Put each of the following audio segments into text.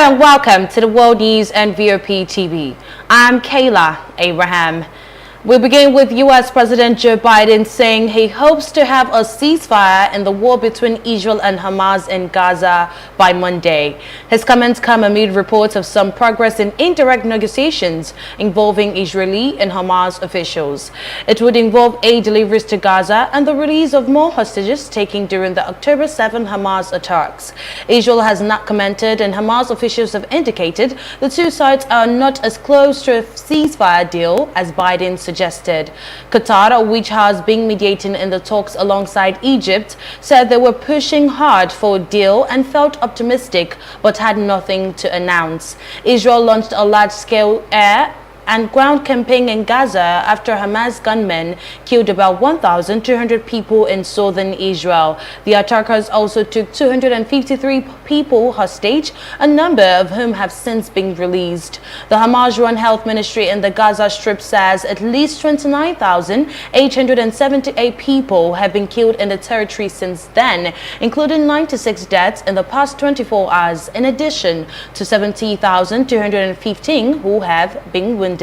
and welcome to the World News and VOP TV. I'm Kayla Abraham. We begin with U.S. President Joe Biden saying he hopes to have a ceasefire in the war between Israel and Hamas in Gaza by Monday. His comments come amid reports of some progress in indirect negotiations involving Israeli and Hamas officials. It would involve aid deliveries to Gaza and the release of more hostages taken during the October 7 Hamas attacks. Israel has not commented, and Hamas officials have indicated the two sides are not as close to a ceasefire deal as Biden suggested. Qatar, which has been mediating in the talks alongside Egypt, said they were pushing hard for a deal and felt optimistic but had nothing to announce. Israel launched a large-scale air and ground campaign in Gaza after Hamas gunmen killed about 1,200 people in southern Israel. The attackers also took 253 people hostage, a number of whom have since been released. The Hamas-run health ministry in the Gaza Strip says at least 29,878 people have been killed in the territory since then, including 96 deaths in the past 24 hours, in addition to 70,215 who have been wounded.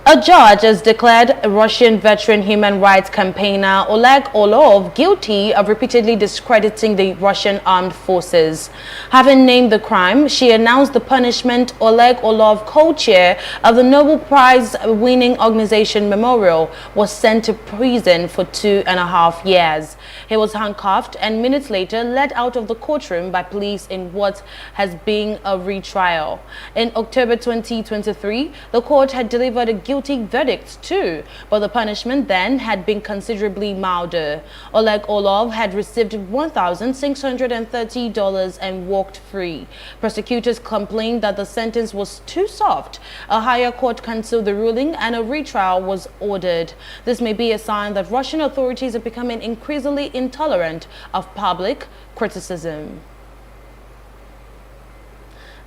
A judge has declared Russian veteran human rights campaigner Oleg Orlov guilty of repeatedly discrediting the Russian armed forces. Having named the crime, she announced the punishment. Oleg Orlov, co-chair of the Nobel Prize-winning organization Memorial, was sent to prison for 2.5 years. He was handcuffed and minutes later led out of the courtroom by police in what has been a retrial. In October 2023, the court had delivered a guilty verdict too, but the punishment then had been considerably milder. Oleg Orlov had received $1,630 and walked free. Prosecutors complained that the sentence was too soft. A higher court cancelled the ruling and a retrial was ordered. This may be a sign that Russian authorities are becoming increasingly intolerant of public criticism.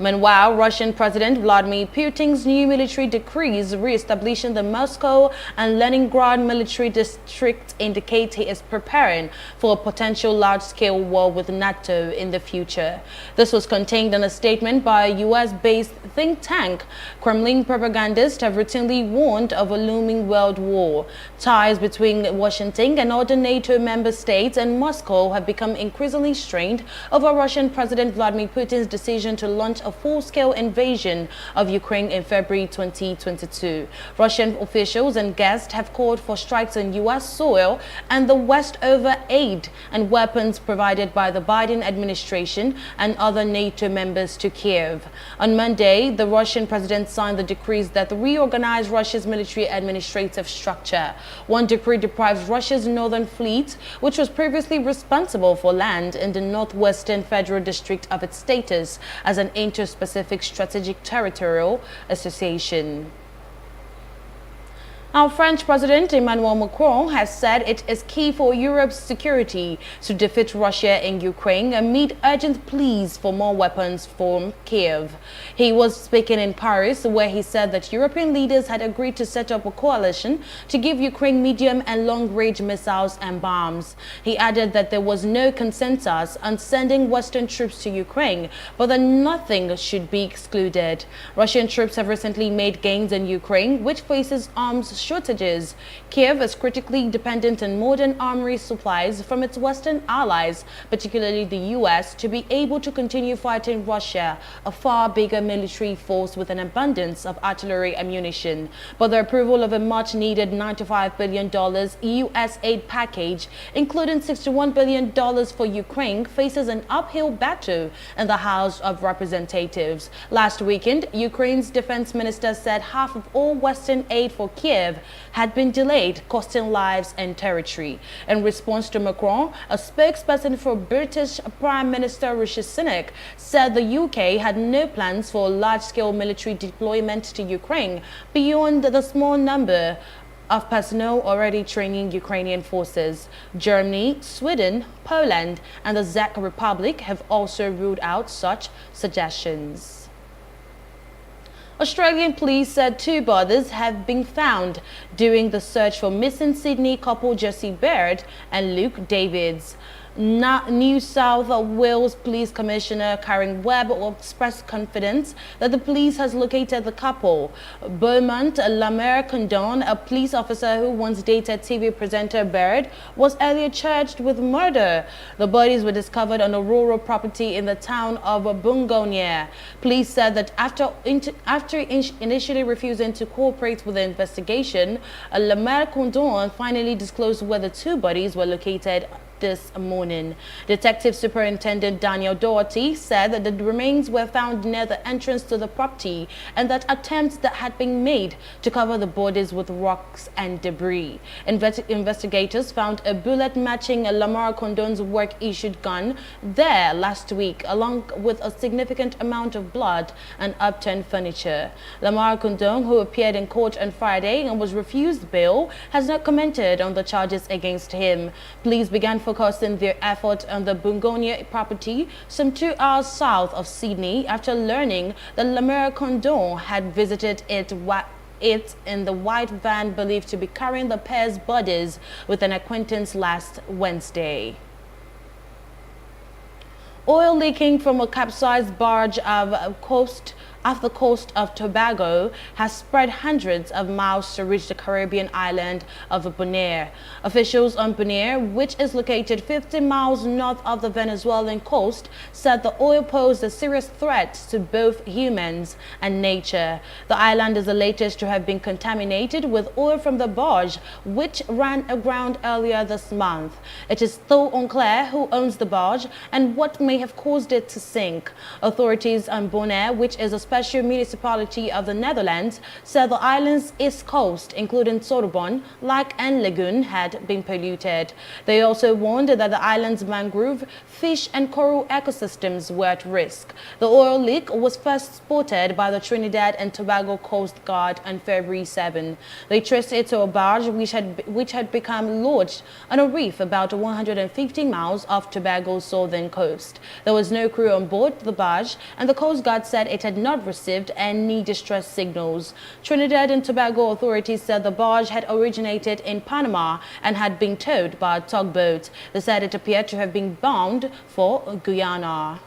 Meanwhile, Russian President Vladimir Putin's new military decrees re-establishing the Moscow and Leningrad military districts indicate he is preparing for a potential large-scale war with NATO in the future. This was contained in a statement by a US-based think tank. Kremlin propagandists have routinely warned of a looming world war. Ties between Washington and other NATO member states and Moscow have become increasingly strained over Russian President Vladimir Putin's decision to launch a full-scale invasion of Ukraine in February 2022. Russian officials and guests have called for strikes on U.S. soil and the West over aid and weapons provided by the Biden administration and other NATO members to Kiev. On Monday, the Russian president signed the decrees that reorganize Russia's military administrative structure. One decree deprives Russia's northern fleet, which was previously responsible for land in the northwestern federal district, of its status as an Inter-Pacific Strategic Territorial Association. Our French President Emmanuel Macron has said it is key for Europe's security to defeat Russia in Ukraine amid urgent pleas for more weapons from Kiev. He was speaking in Paris, where he said that European leaders had agreed to set up a coalition to give Ukraine medium and long-range missiles and bombs. He added that there was no consensus on sending Western troops to Ukraine, but that nothing should be excluded. Russian troops have recently made gains in Ukraine, which faces arms shortages. Kiev is critically dependent on modern armory supplies from its Western allies, particularly the US, to be able to continue fighting Russia, a far bigger military force with an abundance of artillery ammunition. But the approval of a much-needed $95 billion US aid package, including $61 billion for Ukraine, faces an uphill battle in the House of Representatives. Last weekend, Ukraine's defense minister said half of all Western aid for Kiev had been delayed, costing lives and territory. In response to Macron, a spokesperson for British Prime Minister Rishi Sunak said the UK had no plans for large-scale military deployment to Ukraine beyond the small number of personnel already training Ukrainian forces. Germany, Sweden, Poland, and the Czech Republic have also ruled out such suggestions. Australian police said 2 bodies have been found during the search for missing Sydney couple Jessie Baird and Luke Davids. New South Wales Police Commissioner Karen Webb expressed confidence that the police has located the couple. Beaumont Lamer Condon, a police officer who once dated TV presenter Bird, was earlier charged with murder. The bodies were discovered on a rural property in the town of Bungonia. Police said that after initially refusing to cooperate with the investigation, Lamer Condon finally disclosed where the two bodies were located this morning. Detective Superintendent Daniel Doherty said that the remains were found near the entrance to the property and that attempts that had been made to cover the bodies with rocks and debris. Investigators found a bullet matching Lamar Condon's work-issued gun there last week, along with a significant amount of blood and upturned furniture. Lamar Condon, who appeared in court on Friday and was refused bail, has not commented on the charges against him. Police began focusing their effort on the Bungonia property some 2 hours south of Sydney after learning that Lamer Condon had visited it in the white van believed to be carrying the pair's bodies with an acquaintance last Wednesday. Oil leaking from a capsized barge off the coast of Tobago has spread hundreds of miles to reach the Caribbean island of Bonaire. Officials on Bonaire, which is located 50 miles north of the Venezuelan coast, said the oil posed a serious threat to both humans and nature. The island is the latest to have been contaminated with oil from the barge, which ran aground earlier this month. It is still unclear who owns the barge and what may have caused it to sink. Authorities on Bonaire, which is a special municipality of the Netherlands, said the island's east coast, including Sorbonne, Lake and Lagoon, had been polluted. They also warned that the island's mangrove, fish and coral ecosystems were at risk. The oil leak was first spotted by the Trinidad and Tobago Coast Guard on February 7. They traced it to a barge which had become lodged on a reef about 150 miles off Tobago's southern coast. There was no crew on board the barge, and the Coast Guard said it had not received any distress signals. Trinidad and Tobago authorities said the barge had originated in Panama and had been towed by a tugboat. They said it appeared to have been bound for Guyana.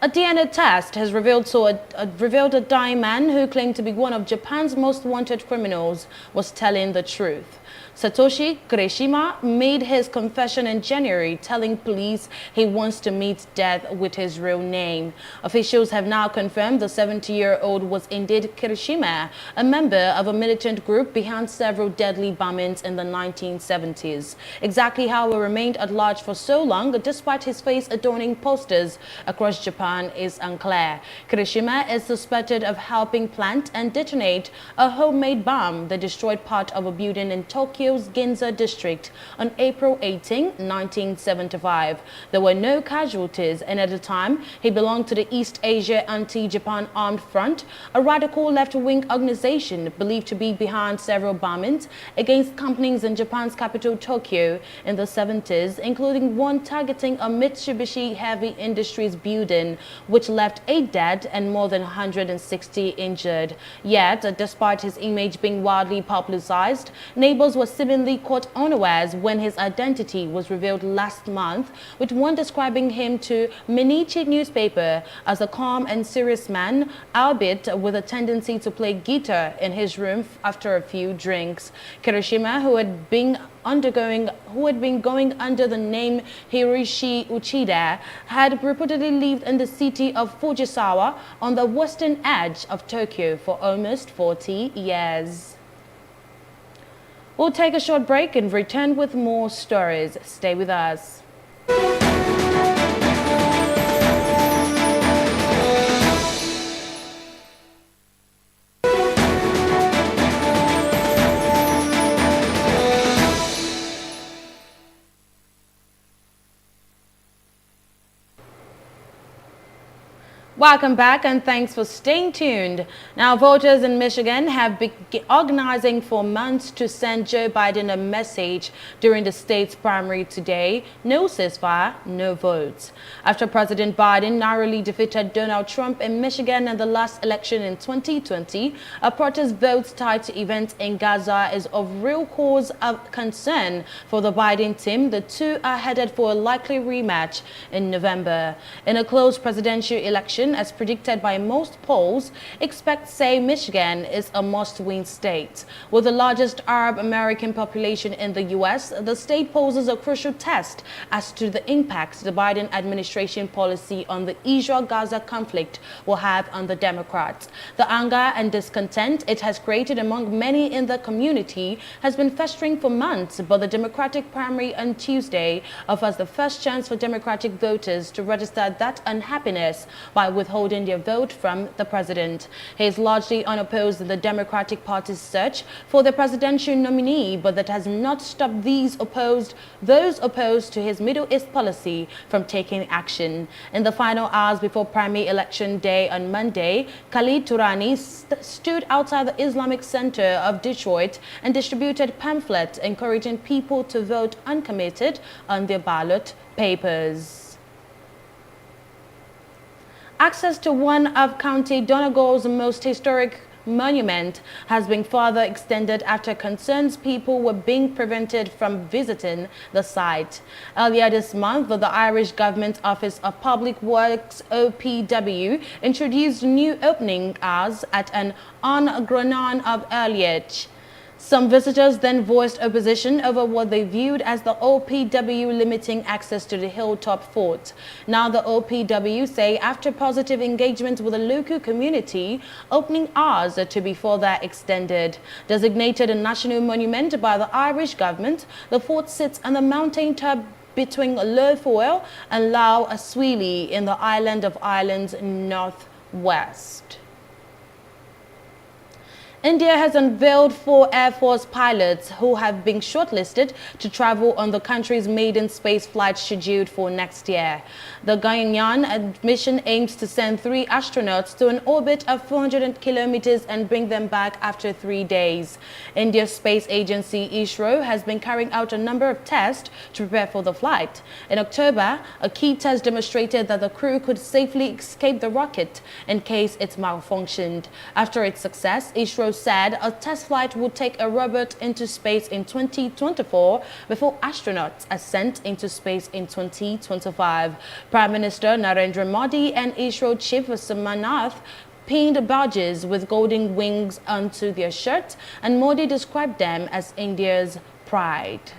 A DNA test has revealed a dying man who claimed to be one of Japan's most wanted criminals was telling the truth. Satoshi Kirishima made his confession in January, telling police he wants to meet death with his real name. Officials have now confirmed the 70-year-old was indeed Kirishima, a member of a militant group behind several deadly bombings in the 1970s. Exactly how he remained at large for so long, despite his face adorning posters across Japan, is unclear. Kirishima is suspected of helping plant and detonate a homemade bomb that destroyed part of a building in Tokyo's Ginza district on April 18, 1975. There were no casualties, and at the time, he belonged to the East Asia Anti-Japan Armed Front, a radical left-wing organization believed to be behind several bombings against companies in Japan's capital Tokyo in the 70s, including one targeting a Mitsubishi Heavy Industries building, which left 8 dead and more than 160 injured. Yet, despite his image being widely publicized, neighbors were seemingly caught unawares when his identity was revealed last month, with one describing him to Mainichi newspaper as a calm and serious man, albeit with a tendency to play guitar in his room after a few drinks. Kirishima, who had been going under the name Hiroshi Uchida, had reportedly lived in the city of Fujisawa on the western edge of Tokyo for almost 40 years. We'll take a short break and return with more stories. Stay with us. Welcome back and thanks for staying tuned. Now, voters in Michigan have been organizing for months to send Joe Biden a message during the state's primary today. No ceasefire, no votes. After President Biden narrowly defeated Donald Trump in Michigan in the last election in 2020, a protest vote tied to events in Gaza is of real cause of concern for the Biden team. The two are headed for a likely rematch in November. In a close presidential election, as predicted by most polls, experts say Michigan is a must-win state. With the largest Arab American population in the U.S., the state poses a crucial test as to the impact the Biden administration policy on the Israel-Gaza conflict will have on the Democrats. The anger and discontent it has created among many in the community has been festering for months, but the Democratic primary on Tuesday offers the first chance for Democratic voters to register that unhappiness by withholding their vote from the president. He is largely unopposed in the Democratic Party's search for the presidential nominee, but that has not stopped those opposed to his Middle East policy from taking action. In the final hours before primary election day on Monday, Khalid Turani stood outside the Islamic Center of Detroit and distributed pamphlets encouraging people to vote uncommitted on their ballot papers. Access to one of County Donegal's most historic monument has been further extended after concerns people were being prevented from visiting the site. Earlier this month, the Irish Government Office of Public Works (OPW) introduced new opening hours at an on-Granan of Earliage. Some visitors then voiced opposition over what they viewed as the OPW limiting access to the hilltop fort. Now the OPW say after positive engagement with the local community, opening hours are to be further extended. Designated a national monument by the Irish government, the fort sits on the mountain top between Lough Foyle and Lough Swilly in the island of Ireland's northwest. India has unveiled 4 Air Force pilots who have been shortlisted to travel on the country's maiden space flight scheduled for next year. The Gaganyaan mission aims to send 3 astronauts to an orbit of 400 kilometers and bring them back after 3 days. India's space agency ISRO has been carrying out a number of tests to prepare for the flight. In October, a key test demonstrated that the crew could safely escape the rocket in case it malfunctioned. After its success, ISRO said a test flight would take a robot into space in 2024 before astronauts are sent into space in 2025. Prime Minister Narendra Modi and ISRO Chief Samanath pinned badges with golden wings onto their shirts, and Modi described them as India's pride.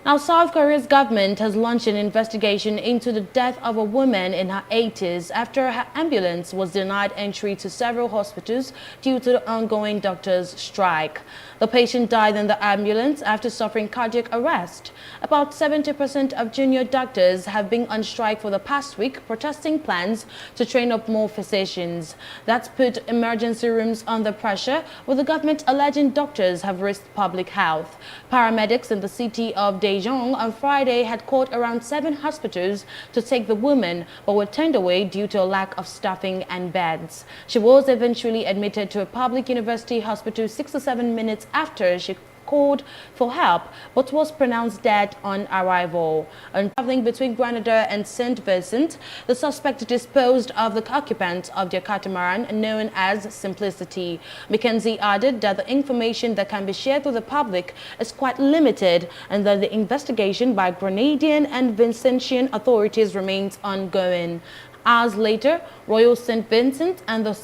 Now, South Korea's government has launched an investigation into the death of a woman in her 80s after her ambulance was denied entry to several hospitals due to the ongoing doctors' strike. The patient died in the ambulance after suffering cardiac arrest. About 70% of junior doctors have been on strike for the past week, protesting plans to train up more physicians. That's put emergency rooms under pressure, with the government alleging doctors have risked public health. Paramedics in the city of Daejeon on Friday had called around 7 hospitals to take the woman, but were turned away due to a lack of staffing and beds. She was eventually admitted to a public university hospital 6 to 7 minutes after she called for help, but was pronounced dead on arrival. On traveling between Grenada and St. Vincent, the suspect disposed of the occupants of their catamaran known as Simplicity. Mackenzie added that the information that can be shared with the public is quite limited and that the investigation by Grenadian and Vincentian authorities remains ongoing. Hours later, Royal St. Vincent and the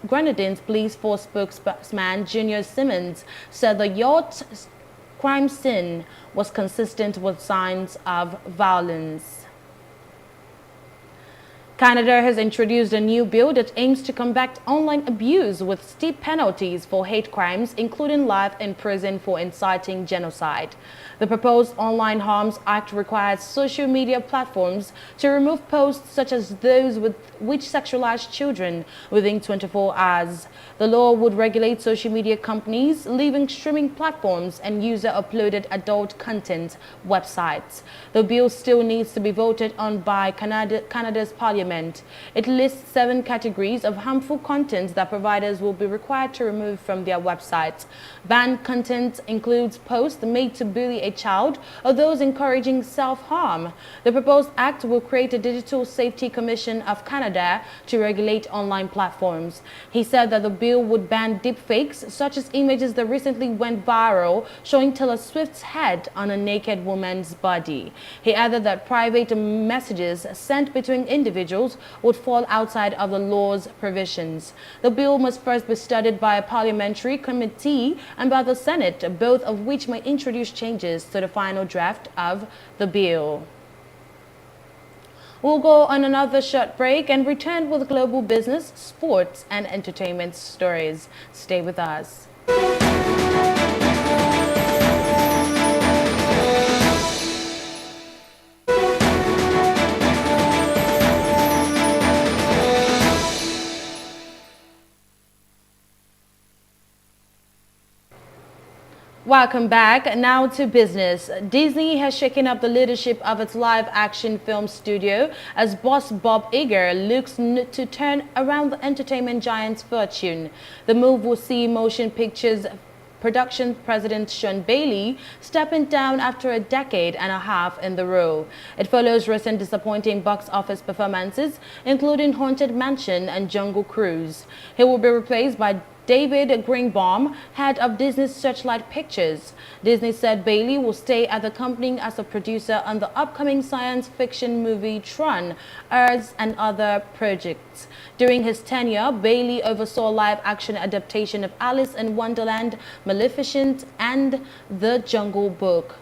Grenadines Police Force spokesman Junior Simmons said the yacht's crime scene was consistent with signs of violence. Canada has introduced a new bill that aims to combat online abuse with steep penalties for hate crimes, including life in prison for inciting genocide. The proposed Online Harms Act requires social media platforms to remove posts such as those which sexualize children within 24 hours. The law would regulate social media companies, leaving streaming platforms and user-uploaded adult content websites. The bill still needs to be voted on by Canada's parliament. It lists 7 categories of harmful content that providers will be required to remove from their websites. Banned content includes posts made to bully a child or those encouraging self-harm. The proposed act will create a Digital Safety Commission of Canada to regulate online platforms. He said that the bill would ban deepfakes, such as images that recently went viral showing Taylor Swift's head on a naked woman's body. He added that private messages sent between individuals would fall outside of the law's provisions. The bill must first be studied by a parliamentary committee and by the Senate, both of which may introduce changes to the final draft of the bill. We'll go on another short break and return with global business, sports, and entertainment stories. Stay with us. Welcome back. Now to business. Disney has shaken up the leadership of its live-action film studio as boss Bob Iger looks to turn around the entertainment giant's fortune. The move will see motion pictures production president Sean Bailey stepping down after a decade and a half in the role. It follows recent disappointing box office performances, including Haunted Mansion and Jungle Cruise. He will be replaced by David Greenbaum, head of Disney's Searchlight Pictures. Disney said Bailey will stay at the company as a producer on the upcoming science fiction movie Tron, Earth, and other projects. During his tenure, Bailey oversaw live-action adaptation of Alice in Wonderland, Maleficent, and The Jungle Book.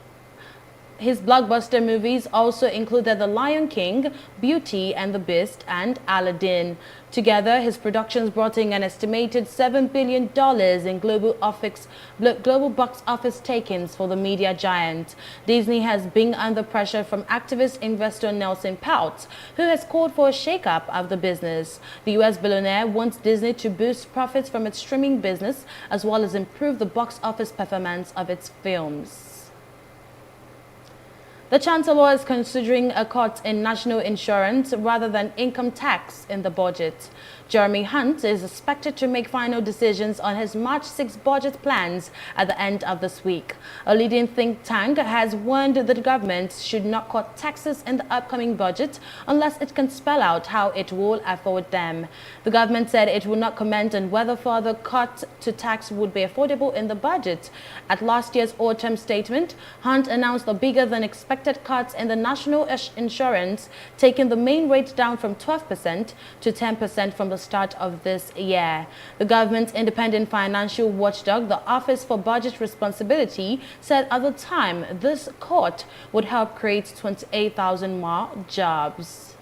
His blockbuster movies also included The Lion King, Beauty and the Beast, and Aladdin. Together, his productions brought in an estimated $7 billion in global box office takings for the media giant. Disney has been under pressure from activist investor Nelson Peltz, who has called for a shake-up of the business. The U.S. billionaire wants Disney to boost profits from its streaming business, as well as improve the box office performance of its films. The Chancellor is considering a cut in national insurance rather than income tax in the budget. Jeremy Hunt is expected to make final decisions on his March 6 budget plans at the end of this week. A leading think tank has warned that the government should not cut taxes in the upcoming budget unless it can spell out how it will afford them. The government said it will not comment on whether further cut to tax would be affordable in the budget. At last year's autumn statement, Hunt announced a bigger than expected cuts in the national insurance, taking the main rate down from 12% to 10% from the start of this year. The government's independent financial watchdog, the Office for Budget Responsibility, said at the time this cut would help create 28,000 more jobs.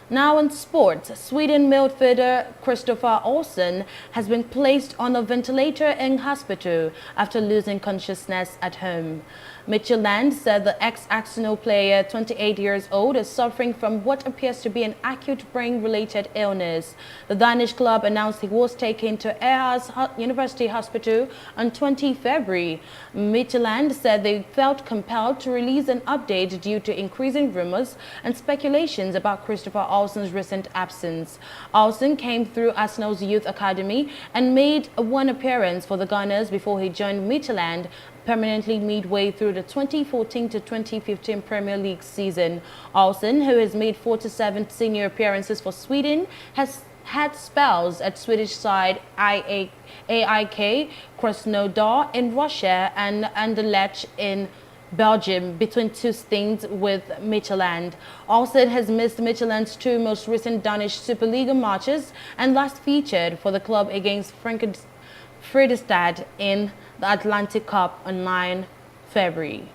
Now in sports, Sweden midfielder Christopher Olsen has been placed on a ventilator in hospital after losing consciousness at home. Midtjylland said the ex-Arsenal player, 28 years old, is suffering from what appears to be an acute brain-related illness. The Danish club announced he was taken to Aarhus University Hospital on 20 February. Midtjylland said they felt compelled to release an update due to increasing rumors and speculations about Christopher Olsen's recent absence. Olsen came through Arsenal's youth academy and made one appearance for the Gunners before he joined Midtjylland permanently midway through the 2014 to 2015 Premier League season. Olsen, who has made 47 senior appearances for Sweden, has had spells at Swedish side AIK Krasnodar in Russia and Anderlecht in Belgium between two stints with Midtjylland. Olsen has missed Midtjylland's 2 most recent Danish Superliga matches and last featured for the club against Fredrikstad in the Atlantic Cup on 9 February.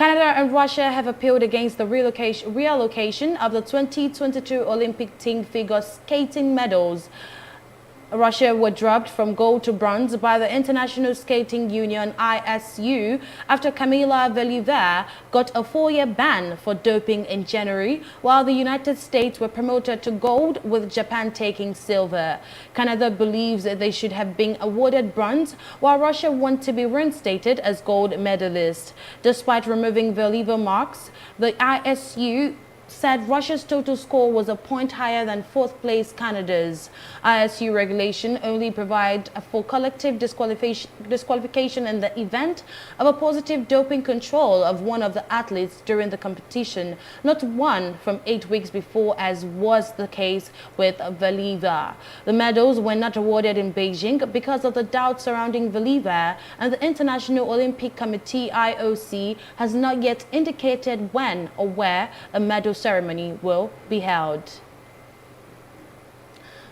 Canada and Russia have appealed against the reallocation of the 2022 Olympic team figure skating medals. Russia were dropped from gold to bronze by the International Skating Union ISU after Kamila Valieva got a 4-year ban for doping in January, while the United States were promoted to gold, with Japan taking silver. Canada believes that they should have been awarded bronze, while Russia wants to be reinstated as gold medalists. Despite removing Valieva marks, the ISU said Russia's total score was a point higher than fourth-place Canada's. ISU regulation only provide for collective disqualification in the event of a positive doping control of one of the athletes during the competition, not one from 8 weeks before, as was the case with Valieva. The medals were not awarded in Beijing because of the doubts surrounding Valieva, and the International Olympic Committee (IOC) has not yet indicated when or where a medal ceremony will be held.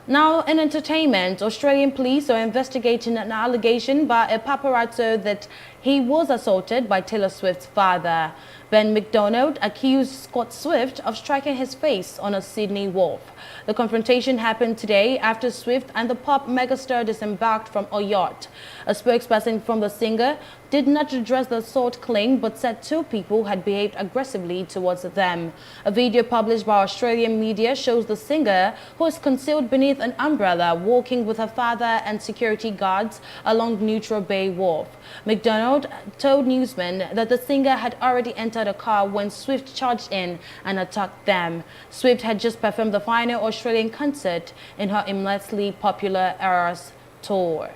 Now, in entertainment, Australian police are investigating an allegation by a paparazzo that he was assaulted by Taylor Swift's father. Ben McDonald accused Scott Swift of striking his face on a Sydney wharf. The confrontation happened today after Swift and the pop megastar disembarked from a yacht. A spokesperson from the singer did not address the assault claim, but said two people had behaved aggressively towards them. A video published by Australian media shows the singer, who is concealed beneath an umbrella, walking with her father and security guards along Neutral Bay Wharf. McDonald told newsmen that the singer had already entered a car when Swift charged in and attacked them. Swift had just performed the final Australian concert in her immensely popular Eras tour.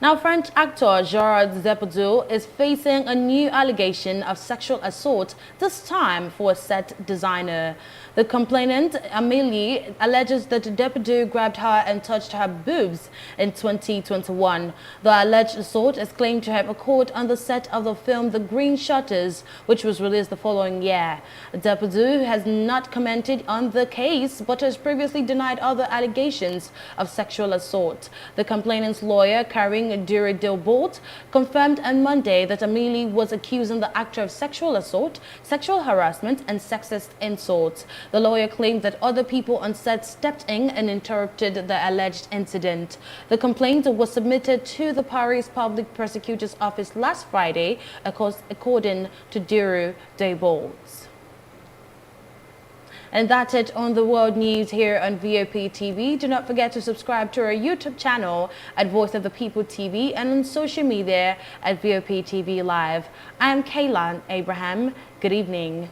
Now, French actor Gerard Depardieu is facing a new allegation of sexual assault, this time for a set designer. The complainant, Amélie, alleges that Depardieu grabbed her and touched her boobs in 2021. The alleged assault is claimed to have occurred on the set of the film The Green Shutters, which was released the following year. Depardieu has not commented on the case, but has previously denied other allegations of sexual assault. The complainant's lawyer, Karine Dury-Delbourt, confirmed on Monday that Amélie was accusing the actor of sexual assault, sexual harassment, and sexist insults. The lawyer claimed that other people on set stepped in and interrupted the alleged incident. The complaint was submitted to the Paris Public Prosecutor's Office last Friday, according to Dury-Delbourt. And that's it on the world news here on VOP TV. Do not forget to subscribe to our YouTube channel at Voice of the People TV and on social media at VOP TV Live. I'm Kaylan Abraham. Good evening.